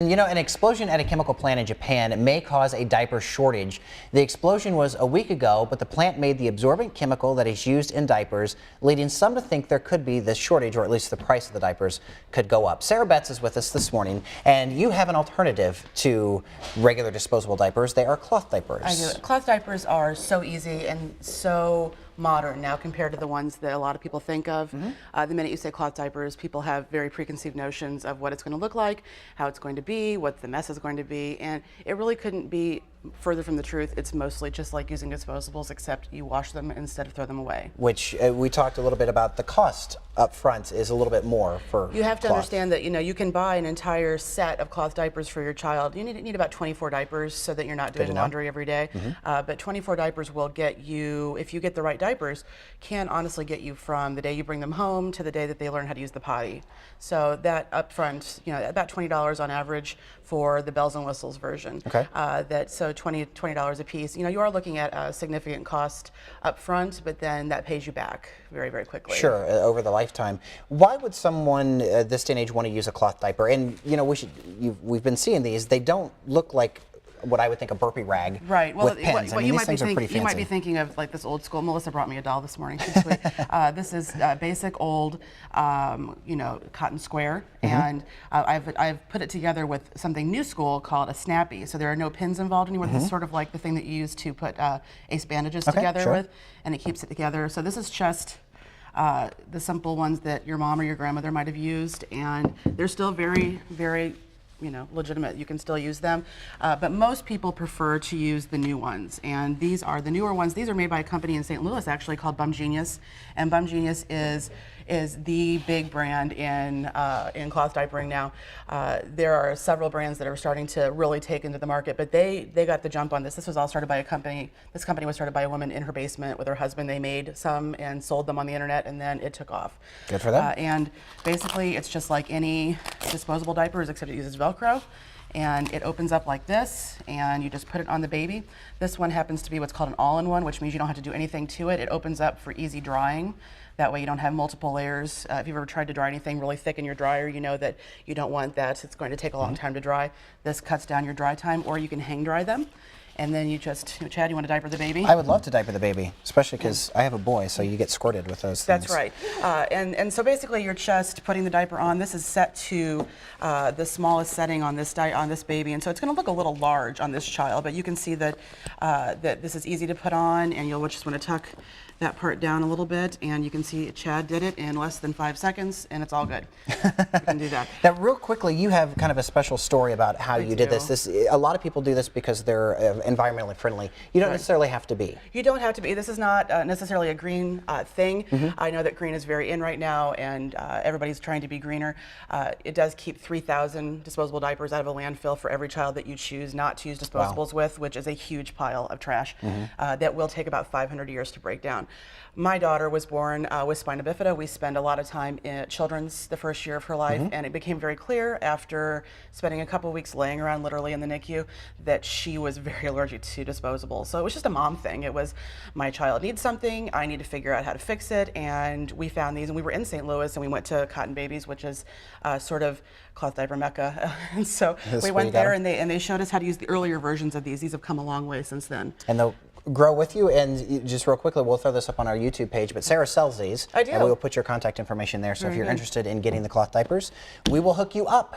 You know, an explosion at a chemical plant in Japan may cause a diaper shortage. The explosion was a week ago, but the plant made the absorbent chemical that is used in diapers, leading some to think there could be this shortage, or at least the price of the diapers could go up. Sarah Betts is with us this morning, and you have an alternative to regular disposable diapers. They are cloth diapers. I do. Cloth diapers are so easy and so modern now compared to the ones that a lot of people think of. The minute you say cloth diapers, people have very preconceived notions of what it's going to look like, how it's going to be, what the mess is going to be, and it really couldn't be further from the truth. It's mostly just like using disposables, except you wash them instead of throw them away. Which we talked a little bit about. The cost up front is a little bit more for You have to cloth. understand that you can buy an entire set of cloth diapers for your child. You need about 24 diapers so that you're not doing laundry every day. But 24 diapers will get you, if you get the right diapers, can honestly get you from the day you bring them home to the day that they learn how to use the potty. So that up front, about $20 on average for the bells and whistles version. Okay. So $20 a piece. You are looking at a significant cost up front, but then that pays you back very, very quickly. Sure, over the lifetime. Why would someone this day and age want to use a cloth diaper? And we've been seeing these. They don't look like what I would think a burpee rag. Right. Well, with pins. what I mean, you these might things are pretty fancy. You might be thinking of like this old school. Melissa brought me a doll this morning. She's sweet. This is basic old, cotton square, and I've put it together with something new school called a snappy. So there are no pins involved anymore. This is sort of like the thing that you use to put ace bandages together with, and it keeps it together. So this is just the simple ones that your mom or your grandmother might have used, and they're still very, very legitimate. You can still use them, but most people prefer to use the new ones, and these are the newer ones. These are made by a company in St. Louis actually called Bum Genius, and Bum Genius is the big brand in cloth diapering now. There are several brands that are starting to really take into the market, but they got the jump on this. This was all started by a company. This company was started by a woman in her basement with her husband. They made some and sold them on the internet, and then it took off. Good for them. And basically, it's just like any disposable diapers, except it uses Velcro. And it opens up like this, and you just put it on the baby. This one happens to be what's called an all-in-one, which means you don't have to do anything to it. It opens up for easy drying. That way you don't have multiple layers. If you've ever tried to dry anything really thick in your dryer, you know that you don't want that. It's going to take a long time to dry. This cuts down your dry time, or you can hang dry them. And then you just, Chad, you want to diaper the baby? I would love to diaper the baby, especially because I have a boy, so you get squirted with those things. That's right. And so basically you're just putting the diaper on. This is set to the smallest setting on this baby, and so it's going to look a little large on this child, but you can see that that this is easy to put on, and you'll just want to tuck that part down a little bit, and you can see Chad did it in less than 5 seconds, and it's all good. You can do that. Now, real quickly, you have kind of a special story about how you did this. A lot of people do this because they're environmentally friendly. You don't necessarily have to be. You don't have to be. This is not necessarily a green thing. I know that green is very in right now, and everybody's trying to be greener. It does keep 3,000 disposable diapers out of a landfill for every child that you choose not to use disposables with, which is a huge pile of trash that will take about 500 years to break down. My daughter was born with spina bifida. We spend a lot of time at Children's the first year of her life, and it became very clear after spending a couple weeks laying around literally in the NICU that she was very allergic to disposables. So it was just a mom thing. It was, my child needs something, I need to figure out how to fix it, and we found these, and we were in St. Louis, and we went to Cotton Babies, which is sort of cloth diaper mecca. And so we went there, and they showed us how to use the earlier versions of these. These have come a long way since then. And they'll grow with you. And just real quickly, we'll throw this up on our YouTube page, but Sarah sells these. I do. And we will put your contact information there, so if you're interested in getting the cloth diapers, we will hook you up.